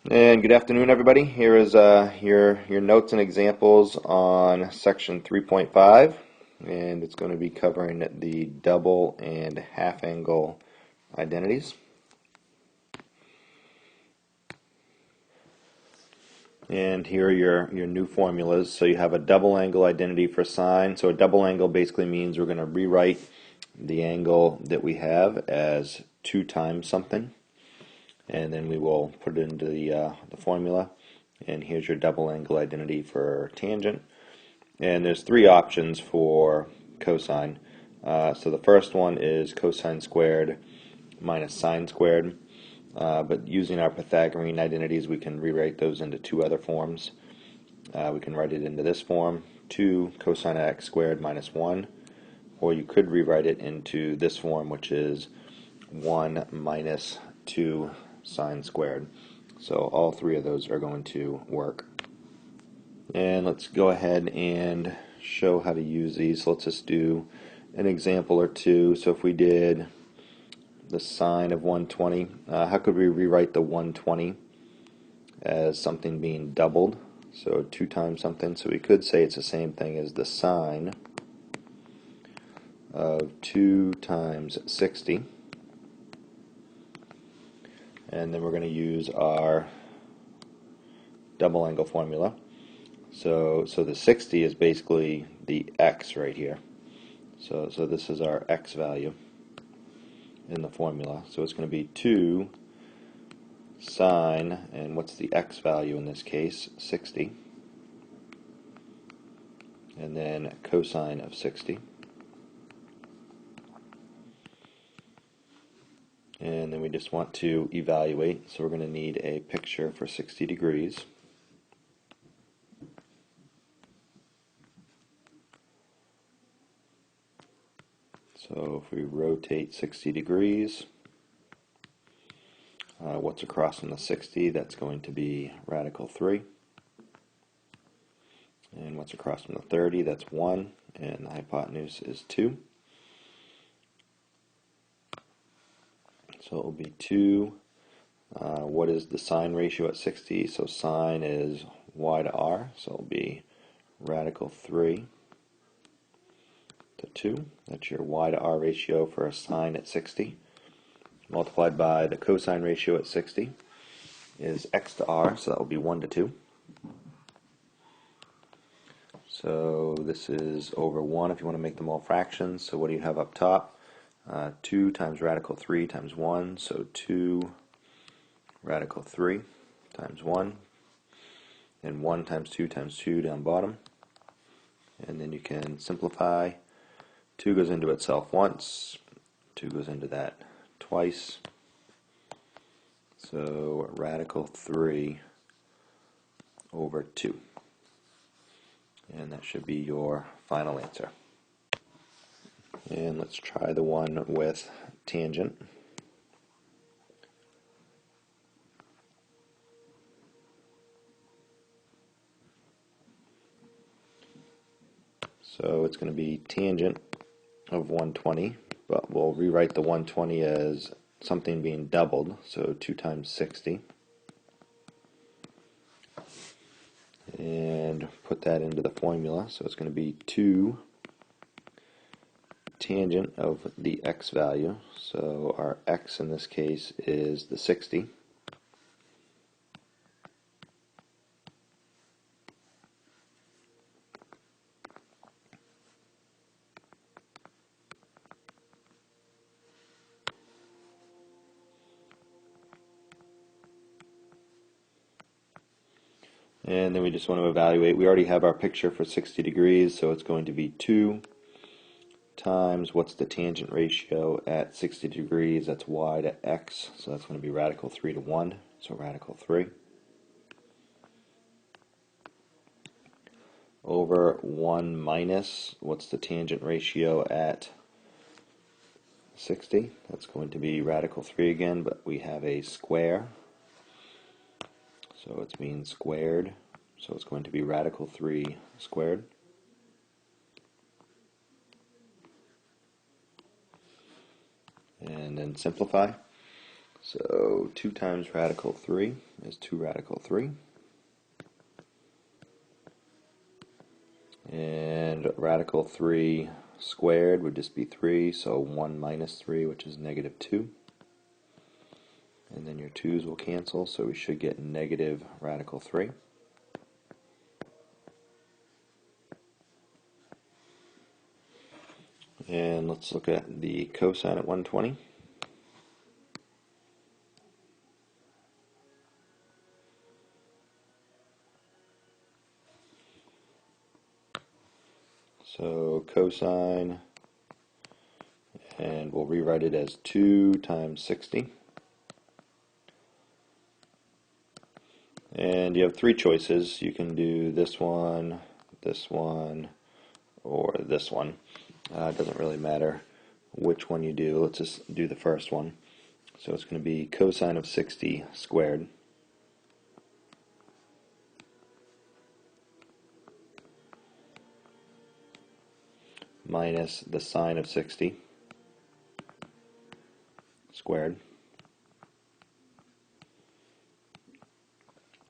And good afternoon, everybody. Here is your notes and examples on section 3.5, and it's going to be covering the double and half angle identities. And here are your new formulas. So you have a double angle identity for sine. So a double angle basically means we're going to rewrite the angle that we have as 2 times something, and then we will put it into the formula. And here's your double angle identity for tangent. And there's 3 options for cosine. So the first one is cosine squared minus sine squared. But using our Pythagorean identities, we can rewrite those into 2 other forms. We can write it into this form, 2 cosine x squared minus 1. Or you could rewrite it into this form, which is 1 minus 2 sine squared. So all 3 of those are going to work. And let's go ahead and show how to use these. So let's just do an example or two. So if we did the sine of 120, how could we rewrite the 120 as something being doubled? So 2 times something. So we could say it's the same thing as the sine of 2 times 60. And then we're going to use our double angle formula. So the 60 is basically the x right here. So this is our x value in the formula. So it's going to be 2 sine, and what's the x value in this case? 60. And then cosine of 60. And then we just want to evaluate, so we're going to need a picture for 60 degrees. So if we rotate 60 degrees, what's across from the 60? That's going to be radical 3. And what's across from the 30? That's 1. And the hypotenuse is 2. So it will be 2. What is the sine ratio at 60? So sine is y to r. So it will be radical 3 to 2. That's your y to r ratio for a sine at 60. Multiplied by the cosine ratio at 60 is x to r. So that will be 1 to 2. So this is over 1 if you want to make them all fractions. So what do you have up top? 2 times radical 3 times 1. So 2 radical 3 times 1. And 1 times 2 down bottom. And then you can simplify. 2 goes into itself once. 2 goes into that twice. So radical 3 over 2. And that should be your final answer. And let's try the one with tangent. So it's going to be tangent of 120, but we'll rewrite the 120 as something being doubled, so 2 times 60. And put that into the formula, so it's going to be 2 tangent of the x value, so our x in this case is the 60. And then we just want to evaluate. We already have our picture for 60 degrees, so it's going to be 2 times, what's the tangent ratio at 60 degrees? That's y to x, so that's going to be radical 3 to 1, so radical 3. Over 1 minus, what's the tangent ratio at 60? That's going to be radical 3 again, but we have a square. So it's being squared, so it's going to be radical 3 squared. And then simplify. So 2 times radical 3 is 2 radical 3. And radical 3 squared would just be 3, so 1 minus 3, which is negative 2. And then your 2's will cancel, so we should get negative radical 3. And let's look at the cosine at 120. So cosine, and we'll rewrite it as 2 times 60. And you have 3 choices. You can do this one, or this one. It doesn't really matter which one you do. Let's just do the first one. So it's going to be cosine of 60 squared minus the sine of 60 squared.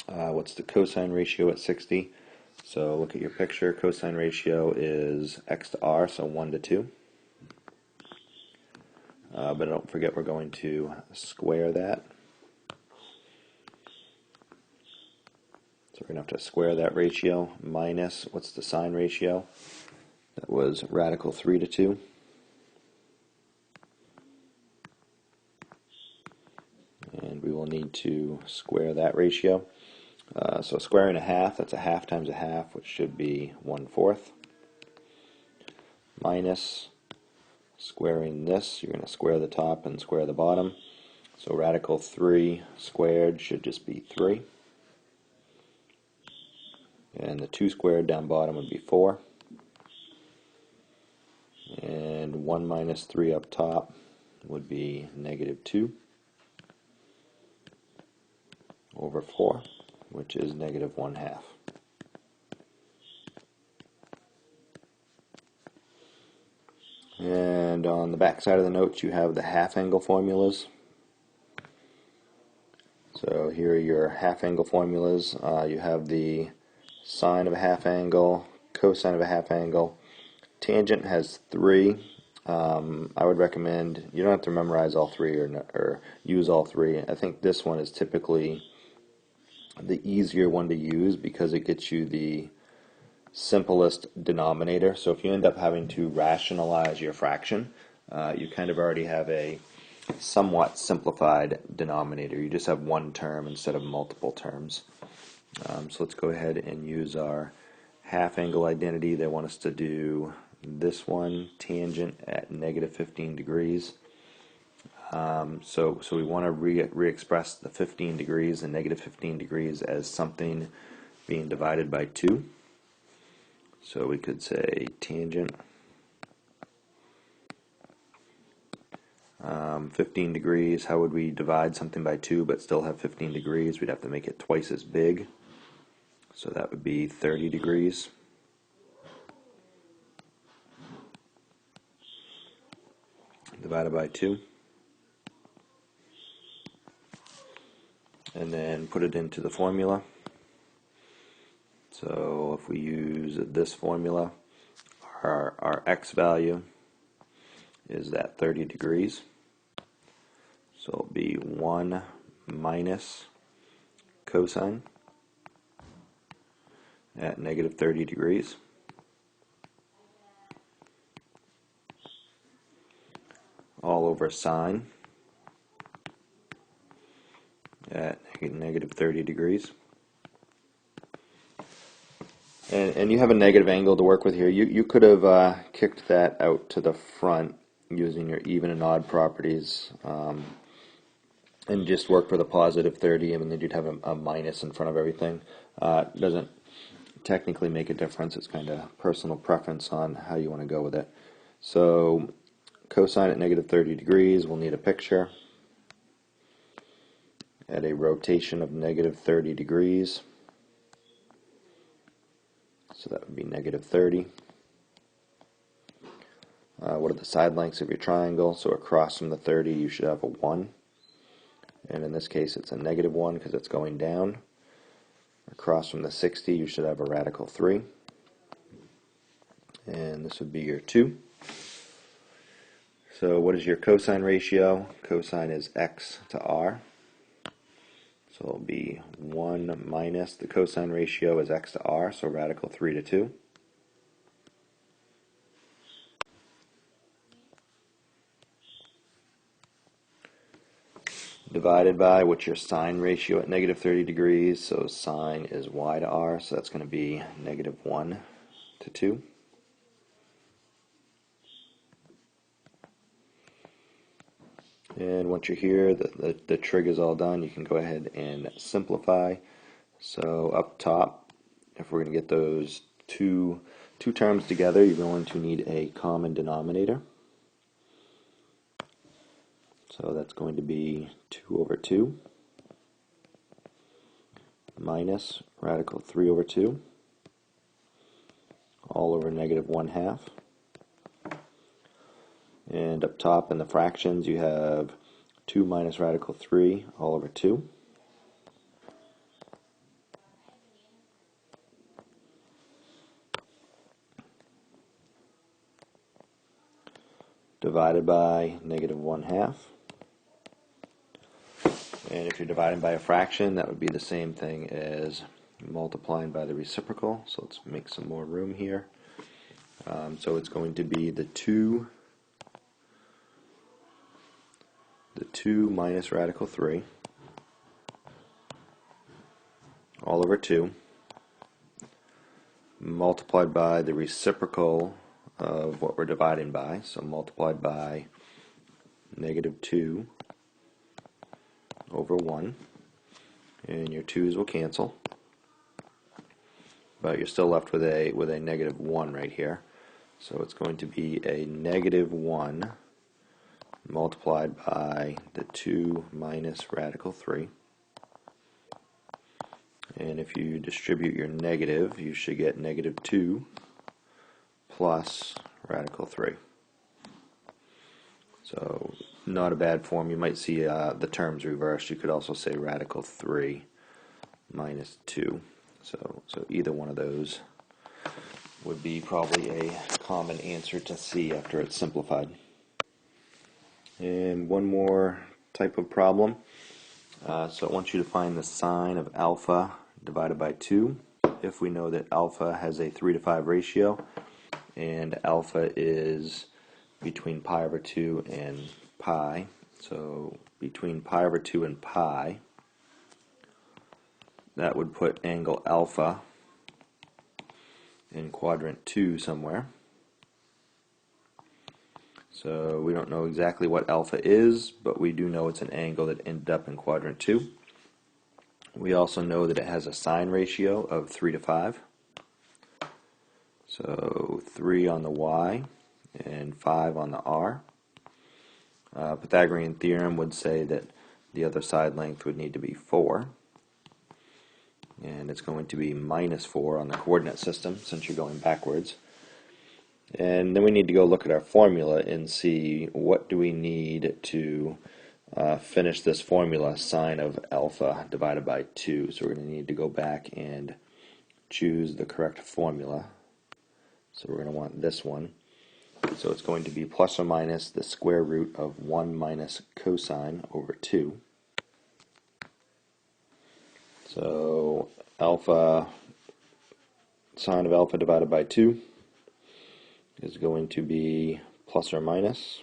What's the cosine ratio at 60? So look at your picture. Cosine ratio is x to r, so 1 to 2. But don't forget we're going to square that. So we're going to have to square that ratio minus, what's the sine ratio? That was radical 3 to 2. And we will need to square that ratio. So squaring a half, that's a half times a half, which should be 1/4. Minus squaring this, you're going to square the top and square the bottom. So radical 3 squared should just be 3. And the 2 squared down bottom would be 4. And 1 minus 3 up top would be negative 2 over 4, which is negative 1/2. And on the back side of the notes you have the half angle formulas. So here are your half angle formulas. You have the sine of a half angle, cosine of a half angle. Tangent has 3. I would recommend, you don't have to memorize all 3 or use all 3. I think this one is typically the easier one to use because it gets you the simplest denominator. So if you end up having to rationalize your fraction, you kind of already have a somewhat simplified denominator. You just have one term instead of multiple terms. So let's go ahead and use our half angle identity. They want us to do this one, tangent at negative 15 degrees. So we want to re-express the 15 degrees and negative 15 degrees as something being divided by 2. So we could say tangent 15 degrees. How would we divide something by 2 but still have 15 degrees? We'd have to make it twice as big. So that would be 30 degrees. Divided by 2. And then put it into the formula. So if we use this formula, our x value is that 30 degrees. So it'll be 1 minus cosine at negative 30 degrees. All over sine at negative 30 degrees. And you have a negative angle to work with here. You could have kicked that out to the front using your even and odd properties and just worked with a positive 30, and then you'd have a minus in front of everything. It doesn't technically make a difference. It's kind of personal preference on how you want to go with it. So cosine at negative 30 degrees, we'll need a picture at a rotation of negative 30 degrees. So that would be negative 30. What are the side lengths of your triangle? So across from the 30 you should have a 1. and in this case it's a -1 because it's going down. Across from the 60 you should have a radical 3, and this would be your 2. So what is your cosine ratio? Cosine is x to r. So it'll be 1 minus the cosine ratio is x to r, so radical 3 to 2. Divided by what's your sine ratio at -30 degrees, so sine is y to r, so that's going to be -1 to 2. And once you're here, the trig is all done, you can go ahead and simplify. So up top, if we're going to get those two terms together, you're going to need a common denominator. So that's going to be 2 over 2 minus radical 3 over 2 all over -1/2. And up top in the fractions you have 2 minus radical 3 all over 2. Divided by -1/2. And if you're dividing by a fraction, that would be the same thing as multiplying by the reciprocal. So let's make some more room here. So it's going to be the 2 minus radical 3 all over 2 multiplied by the reciprocal of what we're dividing by, so multiplied by -2 over 1, and your 2's will cancel, but you're still left with a -1 right here. So it's going to be a -1 multiplied by the 2 minus radical 3. And if you distribute your negative, you should get -2 plus radical 3. So not a bad form. You might see the terms reversed. You could also say radical 3 minus 2. So either one of those would be probably a common answer to see after it's simplified. And one more type of problem. So I want you to find the sine of alpha divided by 2. If we know that alpha has a 3 to 5 ratio, and alpha is between pi over 2 and pi, so between pi over 2 and pi, that would put angle alpha in quadrant 2 somewhere. So we don't know exactly what alpha is, but we do know it's an angle that ended up in quadrant 2. We also know that it has a sine ratio of 3 to 5. So 3 on the y and 5 on the r. Pythagorean theorem would say that the other side length would need to be 4. And it's going to be -4 on the coordinate system since you're going backwards. And then we need to go look at our formula and see what do we need to finish this formula, sine of alpha divided by 2. So we're going to need to go back and choose the correct formula. So we're going to want this one. So it's going to be plus or minus the square root of 1 minus cosine over 2. So alpha, sine of alpha divided by 2 is going to be plus or minus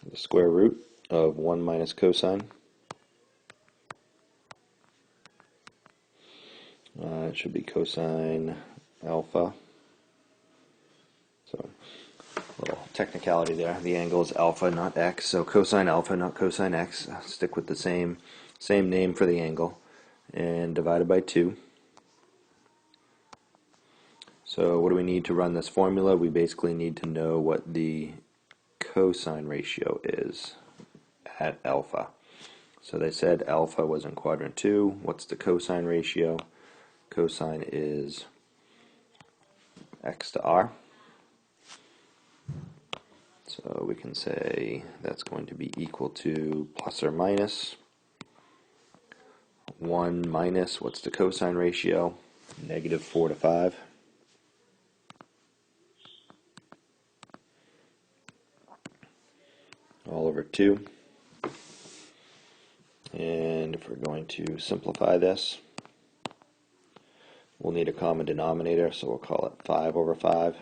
the square root of 1 minus cosine. It should be cosine alpha. So a little technicality there. The angle is alpha, not x. So cosine alpha, not cosine x. Stick with the same name for the angle. And divided by 2. So what do we need to run this formula? We basically need to know what the cosine ratio is at alpha. So they said alpha was in quadrant 2. What's the cosine ratio? Cosine is x to r. So we can say that's going to be equal to plus or minus 1 minus, what's the cosine ratio? Negative 4 to 5. All over 2. And if we're going to simplify this, we'll need a common denominator, so we'll call it 5 over 5.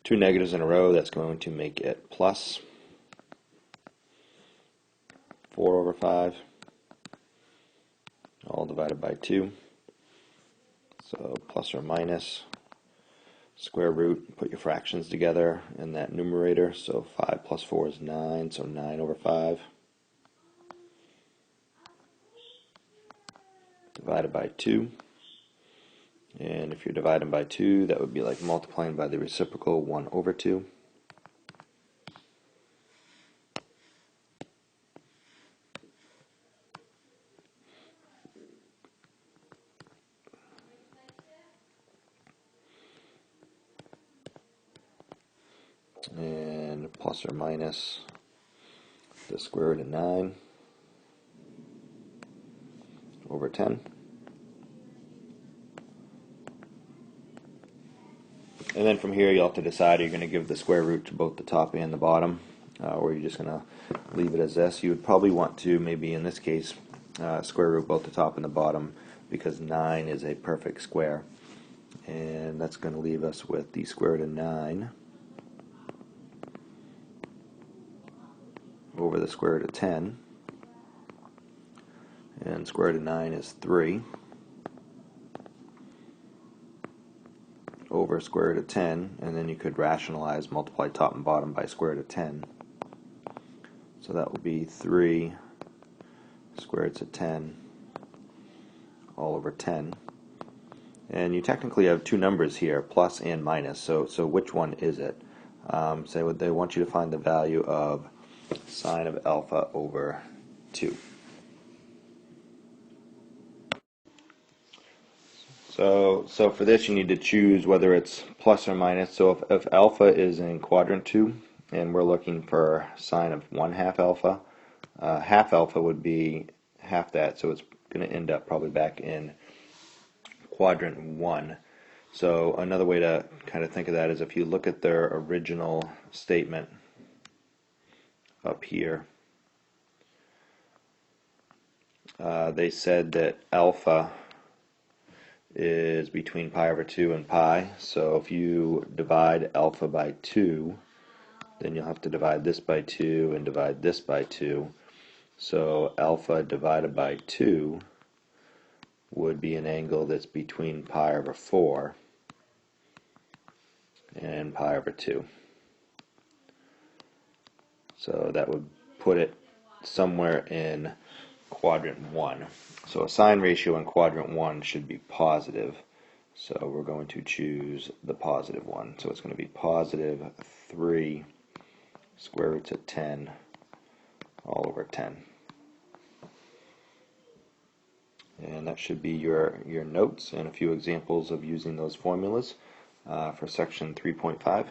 2 negatives in a row, that's going to make it plus 4 over 5, all divided by 2. So plus or minus square root, put your fractions together in that numerator. So 5 plus 4 is 9, so 9 over 5. Divided by 2. And if you're dividing by 2, that would be like multiplying by the reciprocal 1 over 2. And plus or minus the square root of 9 over 10. And then from here you'll have to decide you're going to give the square root to both the top and the bottom, or you're just going to leave it as this. You would probably want to, maybe in this case, square root both the top and the bottom, because 9 is a perfect square. And that's going to leave us with the square root of 9 over the square root of 10. And square root of 9 is 3 over square root of 10, and then you could rationalize, multiply top and bottom by square root of 10. So that would be 3 square roots of 10 all over 10. And you technically have two numbers here, plus and minus, so which one is it? So they want you to find the value of sine of alpha over 2. So for this you need to choose whether it's plus or minus. So if alpha is in quadrant 2 and we're looking for sine of 1/2 alpha, half alpha would be half that, so it's going to end up probably back in quadrant 1. So another way to kind of think of that is if you look at their original statement up here, they said that alpha is between pi over 2 and pi. So if you divide alpha by 2, then you'll have to divide this by 2 and divide this by 2. So alpha divided by 2 would be an angle that's between pi over 4 and pi over 2. So that would put it somewhere in quadrant 1. So a sine ratio in quadrant 1 should be positive. So we're going to choose the positive one. So it's going to be positive 3 square roots of 10 all over 10. And that should be your notes and a few examples of using those formulas for section 3.5.